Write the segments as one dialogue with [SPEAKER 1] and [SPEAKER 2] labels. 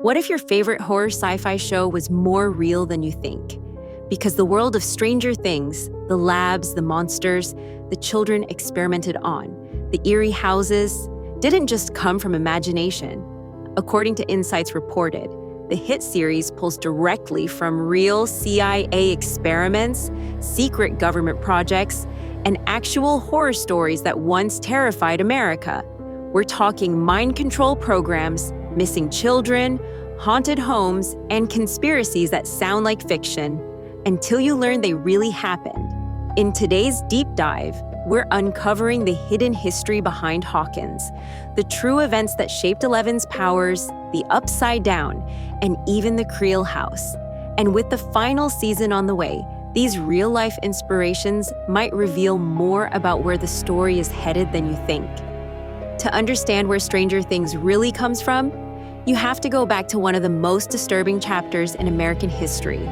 [SPEAKER 1] What if your favorite horror sci-fi show was more real than you think? Because the world of Stranger Things, the labs, the monsters, the children experimented on, the eerie houses, didn't just come from imagination. According to insights reported, the hit series pulls directly from real CIA experiments, secret government projects, and actual horror stories that once terrified America. We're talking mind control programs, missing children, haunted homes, and conspiracies that sound like fiction, until you learn they really happened. In today's deep dive, we're uncovering the hidden history behind Hawkins, the true events that shaped Eleven's powers, the Upside Down, and even the Creel House. And with the final season on the way, these real-life inspirations might reveal more about where the story is headed than you think. To understand where Stranger Things really comes from, you have to go back to one of the most disturbing chapters in American history,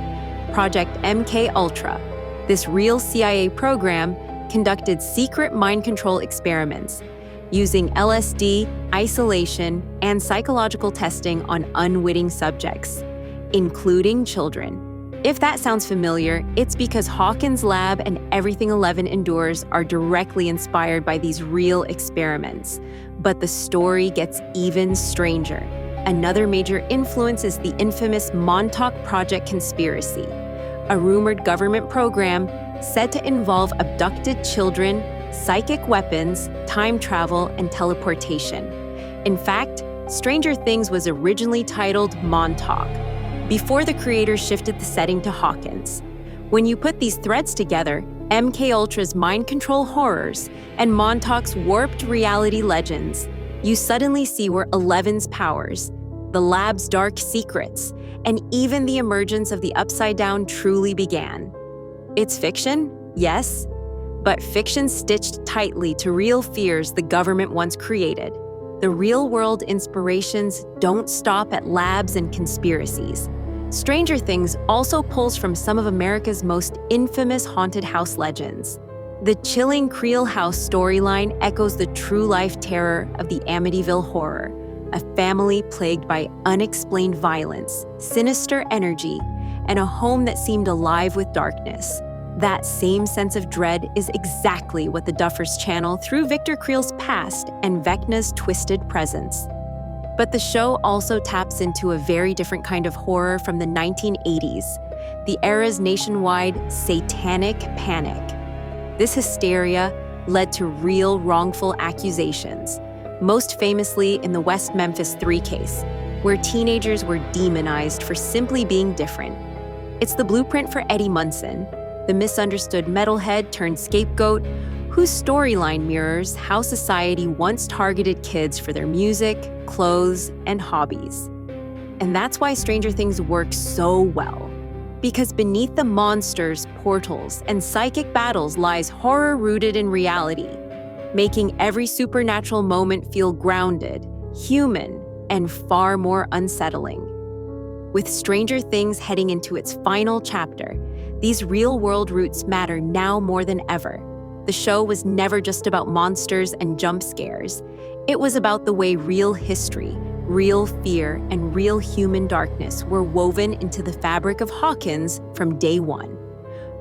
[SPEAKER 1] Project MKUltra. This real CIA program conducted secret mind control experiments using LSD, isolation, and psychological testing on unwitting subjects, including children. If that sounds familiar, it's because Hawkins' lab and everything 11 endures are directly inspired by these real experiments. But the story gets even stranger. Another major influence is the infamous Montauk Project conspiracy, a rumored government program said to involve abducted children, psychic weapons, time travel, and teleportation. In fact, Stranger Things was originally titled Montauk, before the creators shifted the setting to Hawkins. When you put these threads together, MKUltra's mind control horrors and Montauk's warped reality legends, you suddenly see where Eleven's powers, the lab's dark secrets, and even the emergence of the Upside Down truly began. It's fiction, yes, but fiction stitched tightly to real fears the government once created. The real-world inspirations don't stop at labs and conspiracies. Stranger Things also pulls from some of America's most infamous haunted house legends. The chilling Creel House storyline echoes the true-life terror of the Amityville Horror, a family plagued by unexplained violence, sinister energy, and a home that seemed alive with darkness. That same sense of dread is exactly what the Duffers channel through Victor Creel's past and Vecna's twisted presence. But the show also taps into a very different kind of horror from the 1980s, the era's nationwide satanic panic. This hysteria led to real wrongful accusations, most famously in the West Memphis 3 case, where teenagers were demonized for simply being different. It's the blueprint for Eddie Munson, the misunderstood metalhead turned scapegoat, whose storyline mirrors how society once targeted kids for their music, clothes, and hobbies. And that's why Stranger Things works so well. Because beneath the monsters, portals, and psychic battles lies horror rooted in reality, making every supernatural moment feel grounded, human, and far more unsettling. With Stranger Things heading into its final chapter, these real-world roots matter now more than ever. The show was never just about monsters and jump scares. It was about the way real history, real fear, and real human darkness were woven into the fabric of Hawkins from day one.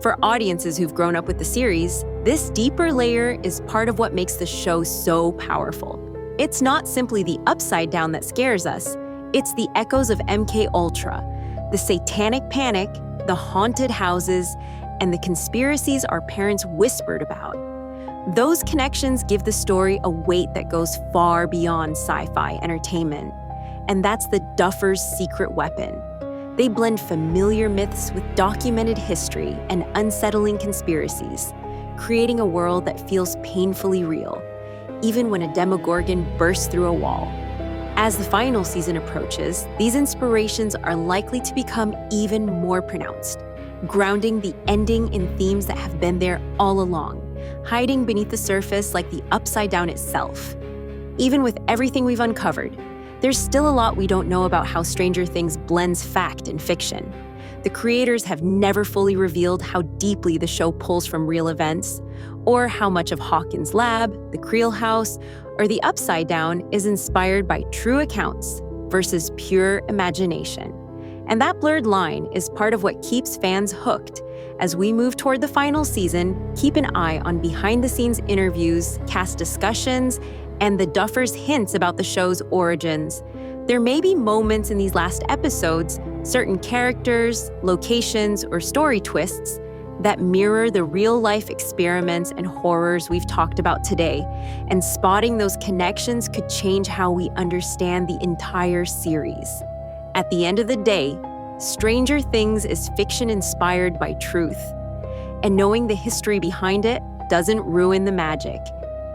[SPEAKER 1] For audiences who've grown up with the series, this deeper layer is part of what makes the show so powerful. It's not simply the Upside Down that scares us, it's the echoes of MKUltra, the satanic panic, the haunted houses, and the conspiracies our parents whispered about. Those connections give the story a weight that goes far beyond sci-fi entertainment. And that's the Duffers' secret weapon. They blend familiar myths with documented history and unsettling conspiracies, creating a world that feels painfully real, even when a Demogorgon bursts through a wall. As the final season approaches, these inspirations are likely to become even more pronounced, grounding the ending in themes that have been there all along, hiding beneath the surface like the Upside Down itself. Even with everything we've uncovered, there's still a lot we don't know about how Stranger Things blends fact and fiction. The creators have never fully revealed how deeply the show pulls from real events, or how much of Hawkins' lab, the Creel House, or the Upside Down is inspired by true accounts. versus pure imagination. And that blurred line is part of what keeps fans hooked. As we move toward the final season, keep an eye on behind-the-scenes interviews, cast discussions, and the Duffers' hints about the show's origins. There may be moments in these last episodes, certain characters, locations, or story twists that mirror the real-life experiments and horrors we've talked about today, and spotting those connections could change how we understand the entire series. At the end of the day, Stranger Things is fiction inspired by truth, and knowing the history behind it doesn't ruin the magic.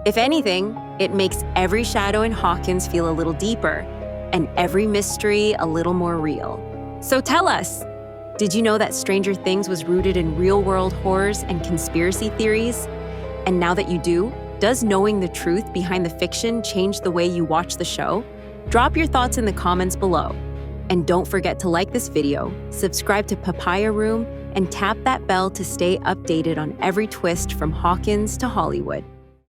[SPEAKER 1] If anything, it makes every shadow in Hawkins feel a little deeper, and every mystery a little more real. So tell us, did you know that Stranger Things was rooted in real-world horrors and conspiracy theories? And now that you do, does knowing the truth behind the fiction change the way you watch the show? Drop your thoughts in the comments below. And don't forget to like this video, subscribe to Papaya Room, and tap that bell to stay updated on every twist from Hawkins to Hollywood.